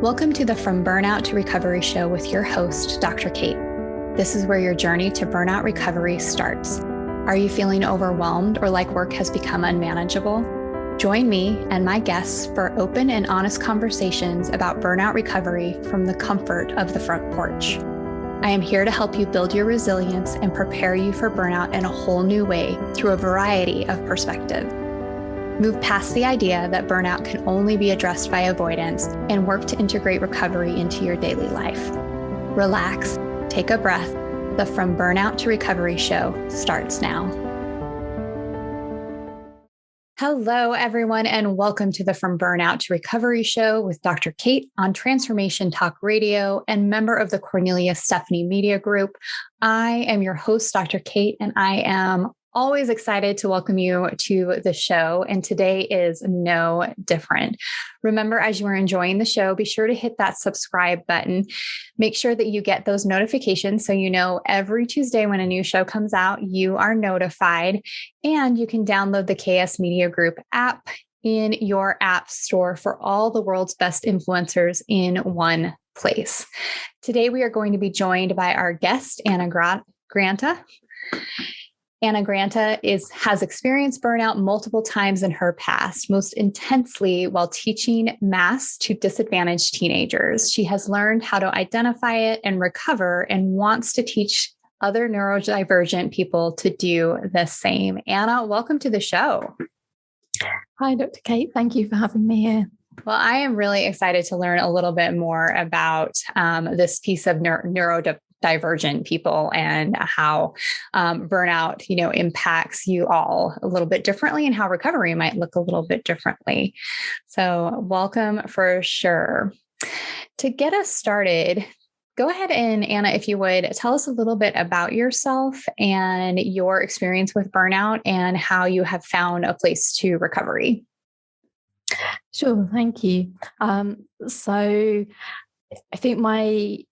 Welcome to the From Burnout to Recovery show with your host, Dr. Kate. This is where your journey to burnout recovery starts. Are you feeling overwhelmed or like work has become unmanageable? Join me and my guests for open and honest conversations about burnout recovery from the comfort of the front porch. I am here to help you build your resilience and prepare you for burnout in a whole new way through a variety of perspectives. Move past the idea that burnout can only be addressed by avoidance and work to integrate recovery into your daily life. Relax, take a breath. The From Burnout to Recovery show starts now. Hello, everyone, and welcome to the From Burnout to Recovery show with Dr. Kate on Transformation Talk Radio and member of the Cornelius Stephanie Media Group. I am your host, Dr. Kate, and I am always excited to welcome you to the show, and today is no different. Remember, as you are enjoying the show, be sure to hit that subscribe button. Make sure that you get those notifications so you know every Tuesday when a new show comes out, you are notified, and you can download the KS Media Group app in your app store for all the world's best influencers in one place. Today, we are going to be joined by our guest, Anna Granta. Anna Granta has experienced burnout multiple times in her past, most intensely while teaching math to disadvantaged teenagers. She has learned how to identify it and recover and wants to teach other neurodivergent people to do the same. Anna, welcome to the show. Hi, Dr. Kate. Thank you for having me here. Well, I am really excited to learn a little bit more about this piece of neurodivergent people and how burnout, impacts you all a little bit differently and how recovery might look a little bit differently. So welcome for sure. To get us started, go ahead and Anna, if you would, tell us a little bit about yourself and your experience with burnout and how you have found a place to recovery. Sure. Thank you. So I think my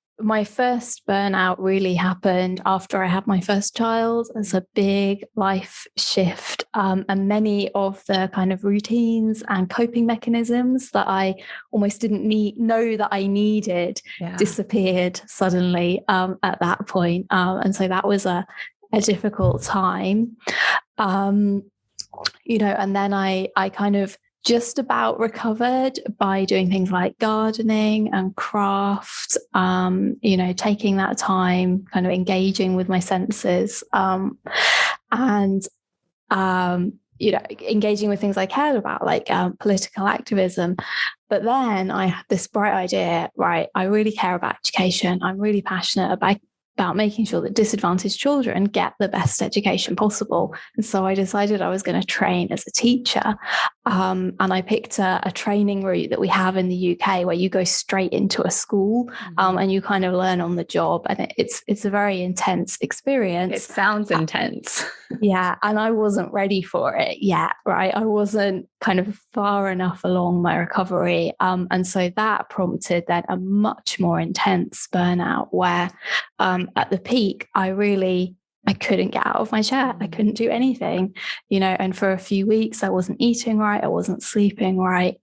first burnout really happened after I had my first child as a big life shift. And many of the kind of routines and coping mechanisms that I almost didn't know that I needed disappeared suddenly at that point. And so that was a difficult time. And then I kind of just about recovered by doing things like gardening and craft, taking that time, kind of engaging with my senses, engaging with things I cared about, like political activism. But then I had this bright idea, right? I really care about education. I'm really passionate about making sure that disadvantaged children get the best education possible. And so I decided I was going to train as a teacher. And I picked a training route that we have in the UK where you go straight into a school and you kind of learn on the job. And it's a very intense experience. It sounds intense. Yeah. And I wasn't ready for it yet, right? I wasn't kind of far enough along my recovery. And so that prompted then a much more intense burnout where at the peak, I couldn't get out of my chair. I couldn't do anything, and for a few weeks, I wasn't eating right. I wasn't sleeping right.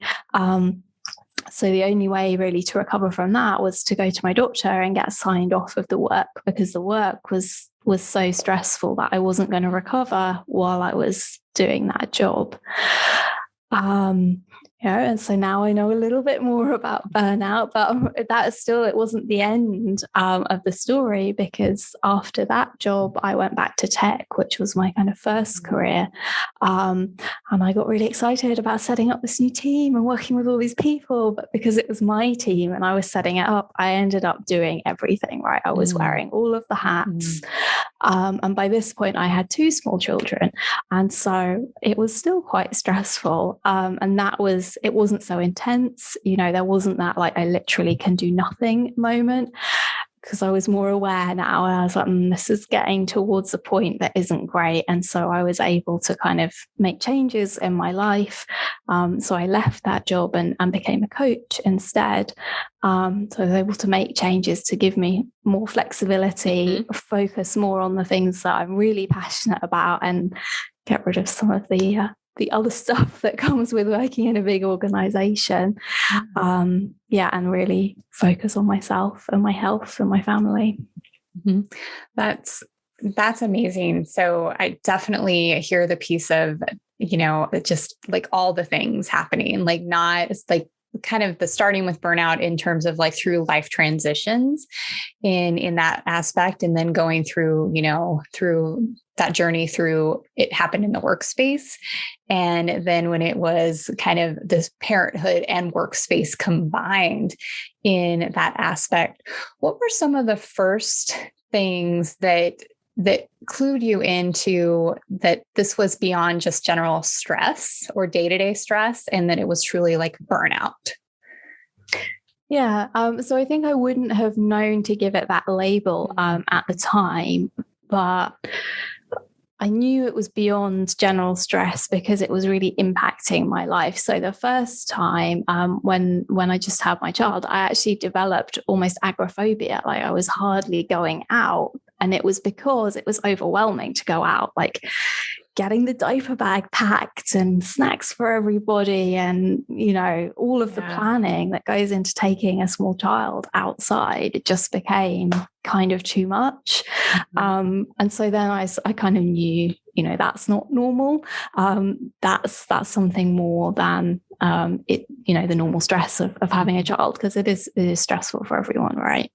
So the only way really to recover from that was to go to my doctor and get signed off of the work, because the work was so stressful that I wasn't going to recover while I was doing that job. And so now I know a little bit more about burnout, but it wasn't the end of the story, because after that job, I went back to tech, which was my kind of first career. And I got really excited about setting up this new team and working with all these people. But because it was my team and I was setting it up, I ended up doing everything, right? I was wearing all of the hats. And by this point, I had 2 small children. And so it was still quite stressful. And it wasn't so intense. There wasn't that like I literally can do nothing moment, because I was more aware now. And I was like, this is getting towards a point that isn't great. And so I was able to kind of make changes in my life. So I left that job and became a coach instead. So I was able to make changes to give me more flexibility, focus more on the things that I'm really passionate about, and get rid of some of the the other stuff that comes with working in a big organization. And really focus on myself and my health and my family. Mm-hmm. That's amazing. So I definitely hear the piece of, just like all the things happening, like not it's like kind of the starting with burnout in terms of like through life transitions in that aspect, and then going through, through that journey through it happened in the workspace. And then when it was kind of this parenthood and workspace combined in that aspect, what were some of the first things that clued you into that this was beyond just general stress or day-to-day stress, and that it was truly like burnout? Yeah. So I think I wouldn't have known to give it that label at the time, but I knew it was beyond general stress because it was really impacting my life. So the first time when I just had my child, I actually developed almost agoraphobia. Like I was hardly going out. And it was because it was overwhelming to go out, like getting the diaper bag packed and snacks for everybody and, all of the planning that goes into taking a small child outside. It just became kind of too much. And so then I kind of knew, that's not normal. That's something more than the normal stress of having a child, because it is stressful for everyone, right?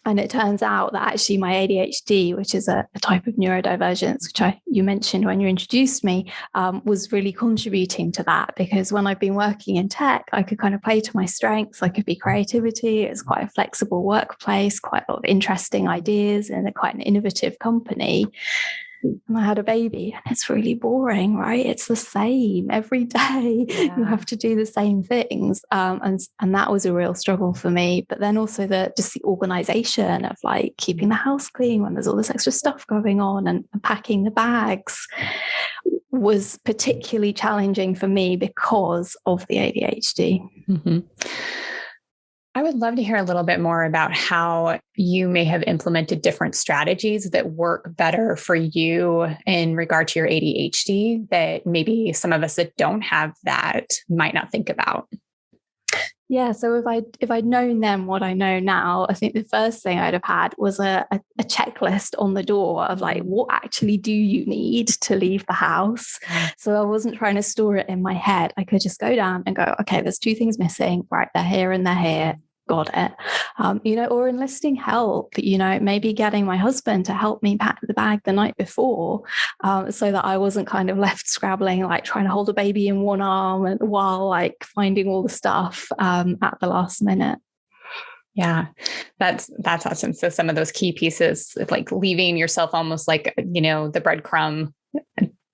And it turns out that actually my ADHD, which is a type of neurodivergence, which you mentioned when you introduced me, was really contributing to that. Because when I've been working in tech, I could kind of play to my strengths. I could be creativity. It's quite a flexible workplace, quite a lot of interesting ideas, and quite an innovative company. And I had a baby, and it's really boring, right? It's the same every day. Yeah. You have to do the same things. And that was a real struggle for me. But then also the organization of like keeping the house clean when there's all this extra stuff going on, and packing the bags was particularly challenging for me because of the ADHD. Mm-hmm. I would love to hear a little bit more about how you may have implemented different strategies that work better for you in regard to your ADHD that maybe some of us that don't have that might not think about. Yeah. So if I'd known then what I know now, I think the first thing I'd have had was a checklist on the door of like, what actually do you need to leave the house? So I wasn't trying to store it in my head. I could just go down and go, okay, there's 2 things missing. Right. They're here and they're here. Got it. Or enlisting help, maybe getting my husband to help me pack the bag the night before, so that I wasn't kind of left scrabbling, like trying to hold a baby in one arm and while like finding all the stuff at the last minute. Yeah, that's awesome. So some of those key pieces, like leaving yourself almost like, the breadcrumb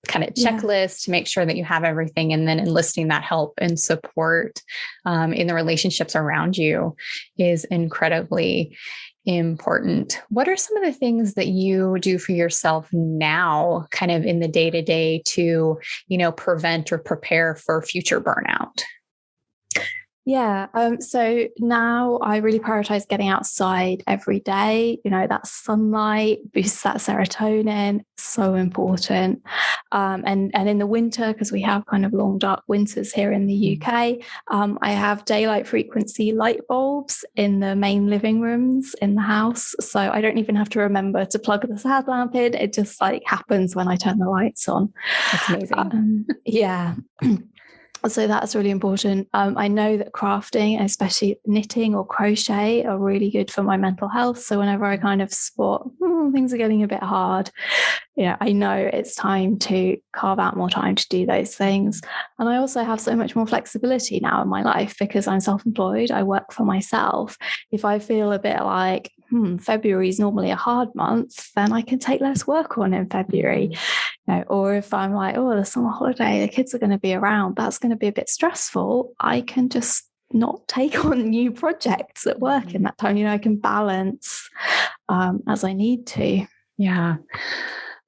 kind of checklist to make sure that you have everything, and then enlisting that help and support in the relationships around you is incredibly important. What are some of the things that you do for yourself now, kind of in the day-to-day to, prevent or prepare for future burnout? Yeah. So now I really prioritize getting outside every day. That sunlight boosts that serotonin. So important. And in the winter, because we have kind of long, dark winters here in the UK, I have daylight frequency light bulbs in the main living rooms in the house. So I don't even have to remember to plug the side lamp in. It just like happens when I turn the lights on. That's amazing. Yeah. So that's really important. I know that crafting, especially knitting or crochet, are really good for my mental health. So whenever I kind of spot things are getting a bit hard, I know it's time to carve out more time to do those things. And I also have so much more flexibility now in my life because I'm self-employed. I work for myself. If I feel a bit like, February is normally a hard month, then I can take less work on in February. Or if I'm like, the summer holiday, the kids are going to be around, that's going to be a bit stressful, I can just not take on new projects at work in that time. I can balance as I need to. Yeah.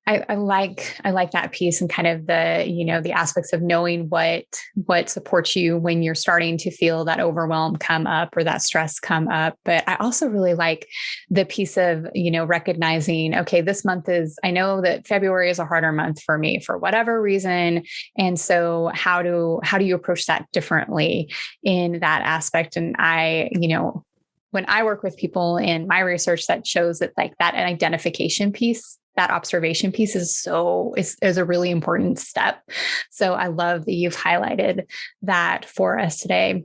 I like that piece and kind of the, the aspects of knowing what supports you when you're starting to feel that overwhelm come up or that stress come up. But I also really like the piece of, recognizing, okay, this month I know that February is a harder month for me for whatever reason. And so how do you approach that differently in that aspect? And when I work with people in my research, that shows that like that identification piece, that observation piece is a really important step. So I love that you've highlighted that for us today.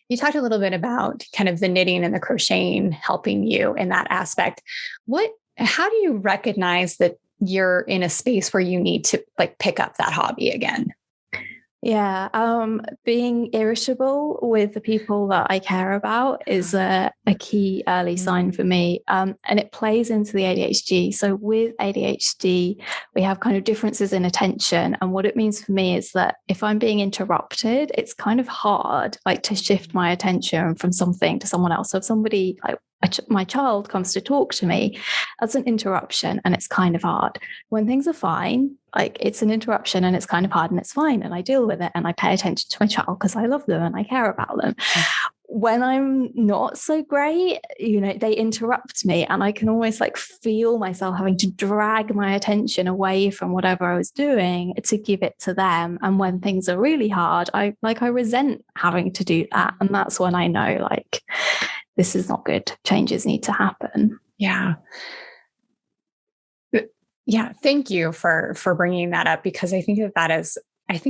You talked a little bit about kind of the knitting and the crocheting helping you in that aspect. How do you recognize that you're in a space where you need to like pick up that hobby again? Yeah, being irritable with the people that I care about is a key early sign for me. And it plays into the ADHD. So with ADHD, we have kind of differences in attention. And what it means for me is that if I'm being interrupted, it's kind of hard, like to shift my attention from something to someone else. So if somebody, like my child comes to talk to me, that's an interruption and it's kind of hard. When things are fine, like it's an interruption and it's kind of hard and it's fine, and I deal with it and I pay attention to my child because I love them and I care about them. When I'm not so great, they interrupt me and I can almost like feel myself having to drag my attention away from whatever I was doing to give it to them. And when things are really hard, I resent having to do that. And that's when I know like, this is not good. Changes need to happen. Yeah. Yeah. Thank you for bringing that up, because I think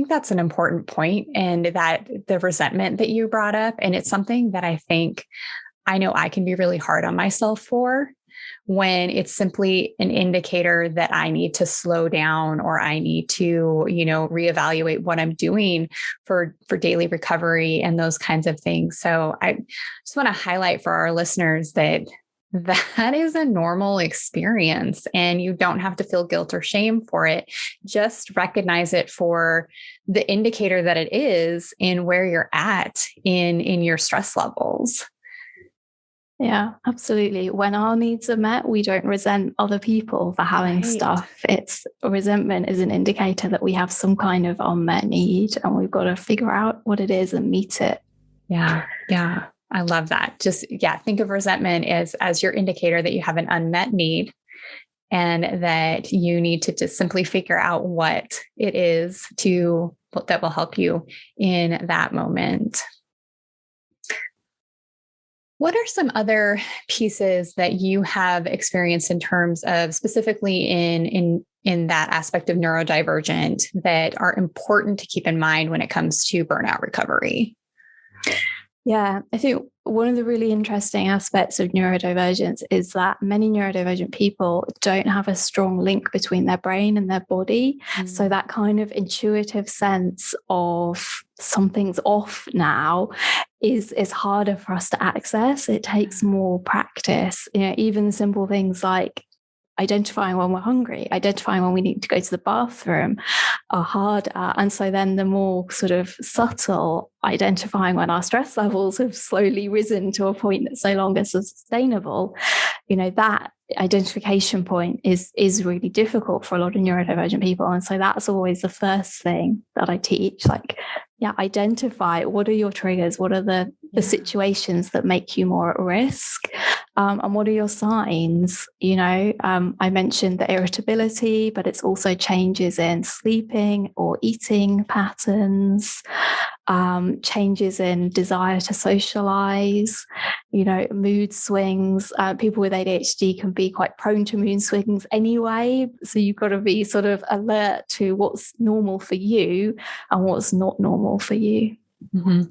that's an important point, and that the resentment that you brought up, and it's something that I know I can be really hard on myself for, when it's simply an indicator that I need to slow down or I need to, reevaluate what I'm doing for daily recovery and those kinds of things. So I just want to highlight for our listeners that is a normal experience, and you don't have to feel guilt or shame for it. Just recognize it for the indicator that it is in where you're at in your stress levels. Yeah, absolutely. When our needs are met, we don't resent other people for having stuff. Resentment is an indicator that we have some kind of unmet need, and we've got to figure out what it is and meet it. Yeah. Yeah. I love that. Think of resentment as your indicator that you have an unmet need, and that you need to just simply figure out what it is that will help you in that moment. What are some other pieces that you have experienced in terms of specifically in that aspect of neurodivergent that are important to keep in mind when it comes to burnout recovery? Yeah, I think one of the really interesting aspects of neurodivergence is that many neurodivergent people don't have a strong link between their brain and their body. So that kind of intuitive sense of something's off now is harder for us to access. It takes more practice. Even simple things like identifying when we're hungry, identifying when we need to go to the bathroom are harder. And so then the more sort of subtle identifying when our stress levels have slowly risen to a point that's no longer sustainable, that identification point is really difficult for a lot of neurodivergent people. And so that's always the first thing that I teach, identify what are your triggers, what are the situations that make you more at risk, and what are your signs. I mentioned the irritability, but it's also changes in sleeping or eating patterns, changes in desire to socialize, mood swings. People with ADHD can be quite prone to mood swings anyway. So you've got to be sort of alert to what's normal for you and what's not normal for you. Mm-hmm.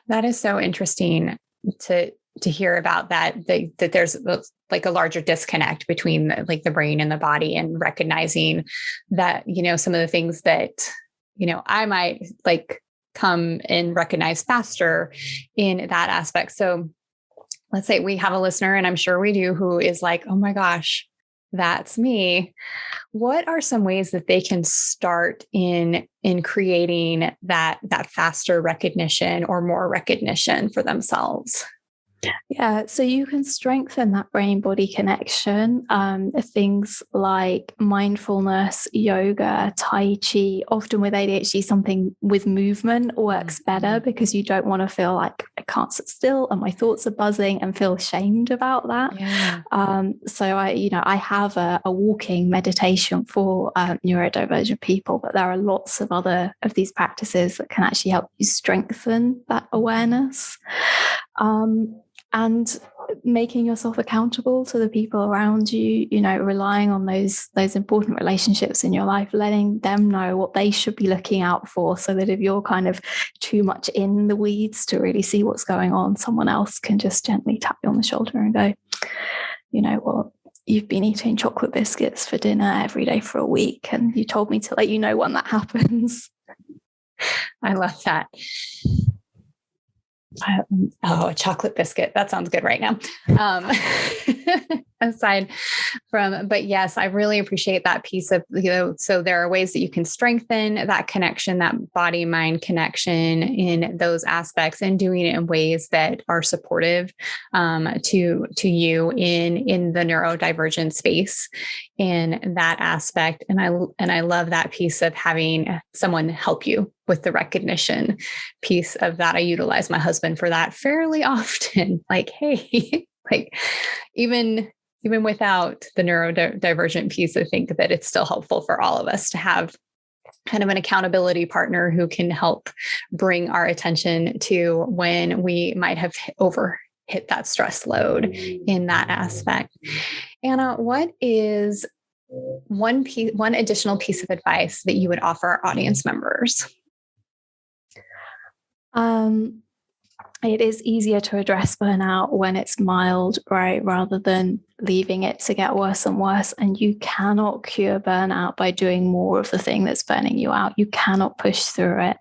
That is so interesting to hear about that there's like a larger disconnect between the brain and the body, and recognizing that, some of the things that, I might come and recognize faster in that aspect. So let's say we have a listener, and I'm sure we do, who is like, oh my gosh, that's me. What are some ways that they can start in creating that faster recognition or more recognition for themselves? Yeah, so you can strengthen that brain-body connection. Things like mindfulness, yoga, Tai Chi. Often with ADHD, something with movement works better because you don't want to feel like I can't sit still and my thoughts are buzzing and feel ashamed about that. Yeah. So I have a walking meditation for neurodivergent people, but there are lots of other of these practices that can actually help you strengthen that awareness. And making yourself accountable to the people around you, relying on those important relationships in your life, letting them know what they should be looking out for, so that if you're kind of too much in the weeds to really see what's going on, someone else can just gently tap you on the shoulder and go, you know what, you've been eating chocolate biscuits for dinner every day for a week, and you told me to let you know when that happens. I love that. A chocolate biscuit. That sounds good right now. Aside from, but yes, I really appreciate that piece of, so there are ways that you can strengthen that connection, that body mind connection in those aspects, and doing it in ways that are supportive to you in the neurodivergent space in that aspect. And I love that piece of having someone help you with the recognition piece of that. I utilize my husband for that fairly often. Like, hey, like even without the neurodivergent piece, I think that it's still helpful for all of us to have kind of an accountability partner who can help bring our attention to when we might have hit that stress load in that aspect. Anna, what is one additional piece of advice that you would offer our audience members? It is easier to address burnout when it's mild, right? Rather than leaving it to get worse and worse. And you cannot cure burnout by doing more of the thing that's burning you out. You cannot push through it.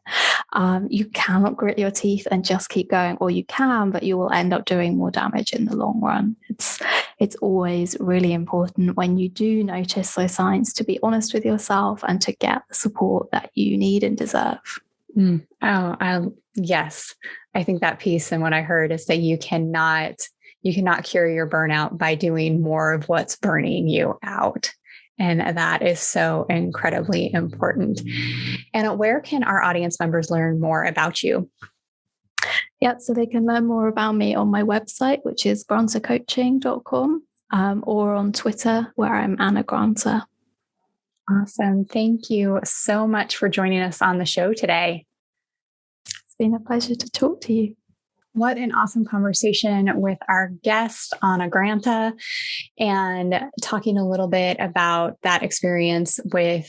You cannot grit your teeth and just keep going, or you can, but you will end up doing more damage in the long run. It's always really important when you do notice those signs to be honest with yourself and to get the support that you need and deserve. Yes. I think that piece, and what I heard is that you cannot cure your burnout by doing more of what's burning you out. And that is so incredibly important. And where can our audience members learn more about you? Yeah, so they can learn more about me on my website, which is grantacoaching.com, or on Twitter, where I'm Anna Granta. Awesome. Thank you so much for joining us on the show today. It's been a pleasure to talk to you. What an awesome conversation with our guest, Anna Granta, and talking a little bit about that experience with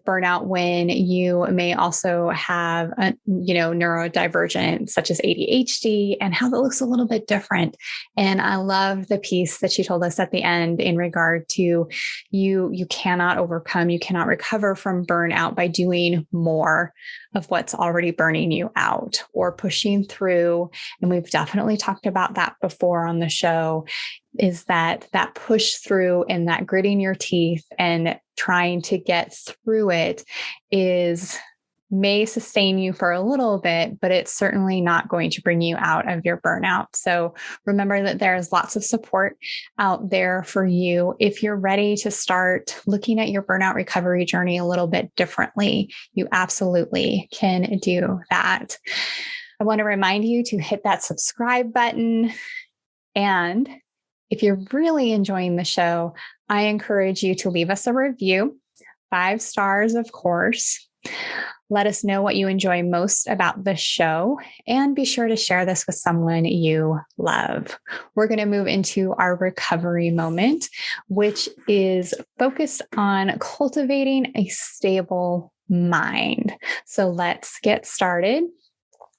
burnout when you may also have a, neurodivergent such as ADHD, and how that looks a little bit different. And I love the piece that she told us at the end in regard to you cannot recover from burnout by doing more of what's already burning you out or pushing through. And we've definitely talked about that before on the show, is that push through and that gritting your teeth and trying to get through it may sustain you for a little bit, but it's certainly not going to bring you out of your burnout. So remember that there's lots of support out there for you. If you're ready to start looking at your burnout recovery journey a little bit differently, you absolutely can do that. I want to remind you to hit that subscribe button. And if you're really enjoying the show, I encourage you to leave us a review, 5 stars, of course. Let us know what you enjoy most about the show, and be sure to share this with someone you love. We're going to move into our recovery moment, which is focused on cultivating a stable mind. So let's get started.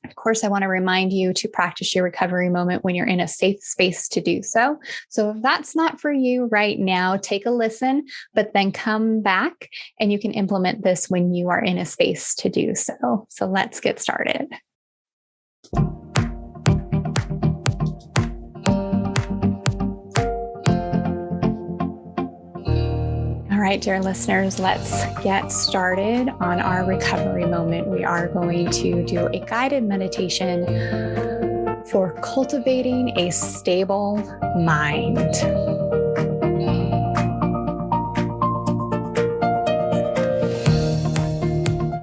Of course, I want to remind you to practice your recovery moment when you're in a safe space to do so. So if that's not for you right now, take a listen, but then come back and you can implement this when you are in a space to do so. So let's get started. All right, dear listeners, let's get started on our recovery moment. We are going to do a guided meditation for cultivating a stable mind.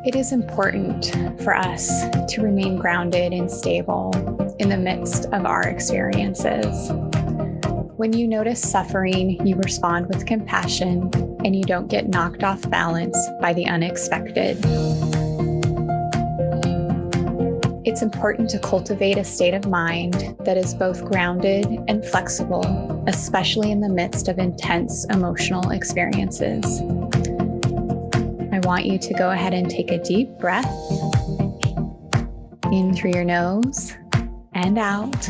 It is important for us to remain grounded and stable in the midst of our experiences. When you notice suffering, you respond with compassion and you don't get knocked off balance by the unexpected. It's important to cultivate a state of mind that is both grounded and flexible, especially in the midst of intense emotional experiences. I want you to go ahead and take a deep breath in through your nose and out,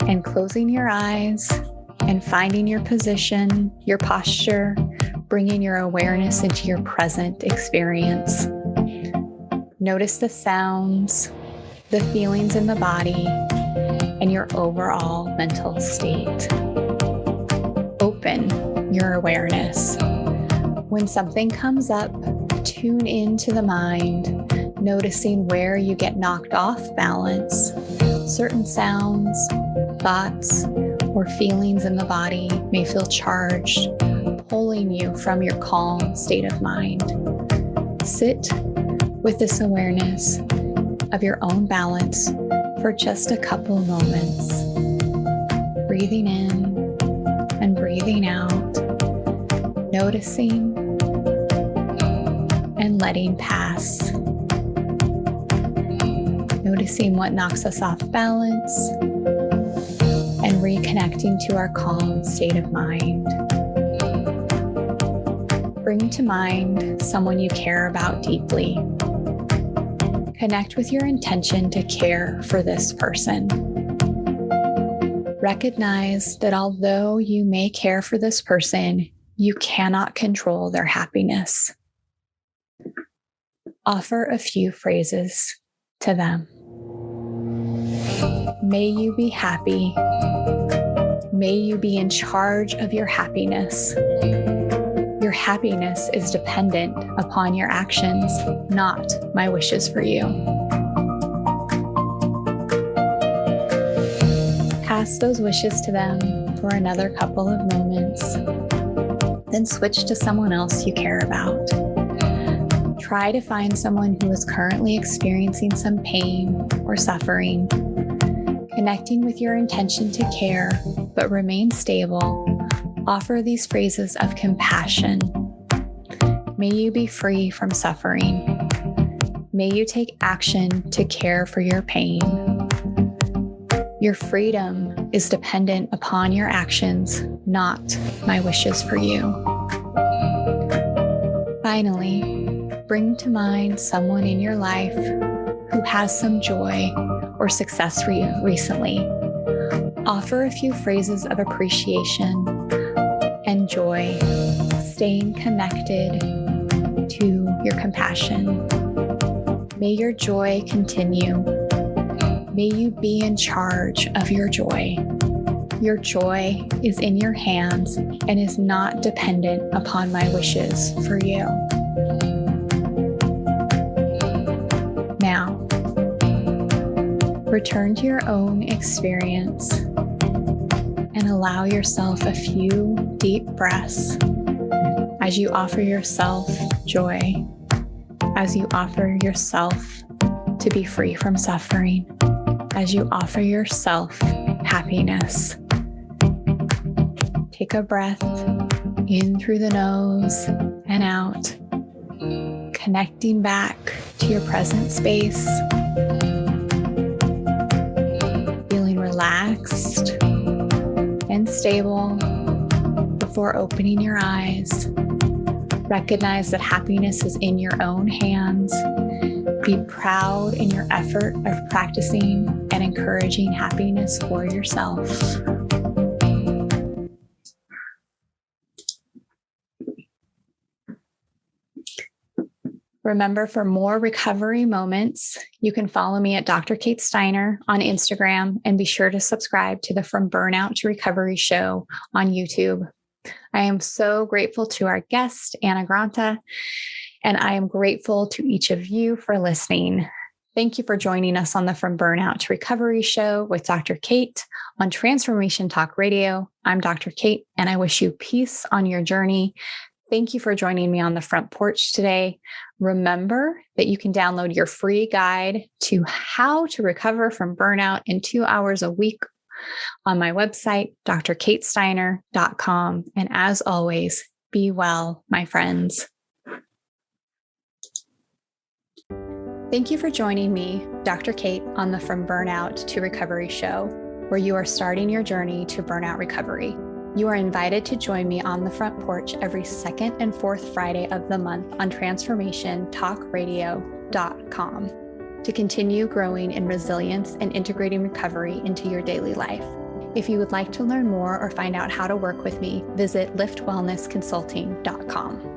and closing your eyes and finding your position, your posture, bringing your awareness into your present experience. Notice the sounds, the feelings in the body, and your overall mental state. Open your awareness. When something comes up, tune into the mind, noticing where you get knocked off balance. Certain sounds, thoughts, or feelings in the body may feel charged, pulling you from your calm state of mind. Sit with this awareness of your own balance for just a couple moments. Breathing in and breathing out, noticing and letting pass. Noticing what knocks us off balance and reconnecting to our calm state of mind. Bring to mind someone you care about deeply. Connect with your intention to care for this person. Recognize that although you may care for this person, you cannot control their happiness. Offer a few phrases to them. May you be happy. May you be in charge of your happiness. Your happiness is dependent upon your actions, not my wishes for you. Pass those wishes to them for another couple of moments. Then switch to someone else you care about. Try to find someone who is currently experiencing some pain or suffering. Connecting with your intention to care, but remain stable. Offer these phrases of compassion. May you be free from suffering. May you take action to care for your pain. Your freedom is dependent upon your actions, not my wishes for you. Finally, bring to mind someone in your life who has some joy or success for you recently. Offer a few phrases of appreciation and joy, staying connected to your compassion. May your joy continue. May you be in charge of your joy. Your joy is in your hands and is not dependent upon my wishes for you. Now, return to your own experience and allow yourself a few deep breaths as you offer yourself joy, as you offer yourself to be free from suffering, as you offer yourself happiness. Take a breath in through the nose and out, connecting back to your present space, feeling relaxed and stable before opening your eyes. Recognize that happiness is in your own hands. Be proud in your effort of practicing and encouraging happiness for yourself. Remember, for more recovery moments, you can follow me at Dr. Kate Steiner on Instagram, and be sure to subscribe to the From Burnout to Recovery show on YouTube. I am so grateful to our guest, Granta, and I am grateful to each of you for listening. Thank you for joining us on the From Burnout to Recovery show with Dr. Kate on Transformation Talk Radio. I'm Dr. Kate, and I wish you peace on your journey. Thank you for joining me on the front porch today. Remember that you can download your free guide to how to recover from burnout in 2 hours a week on my website, drkatesteiner.com. And as always, be well, my friends. Thank you for joining me, Dr. Kate, on the From Burnout to Recovery show, where you are starting your journey to burnout recovery. You are invited to join me on the front porch every second and fourth Friday of the month on transformationtalkradio.com to continue growing in resilience and integrating recovery into your daily life. If you would like to learn more or find out how to work with me, visit liftwellnessconsulting.com.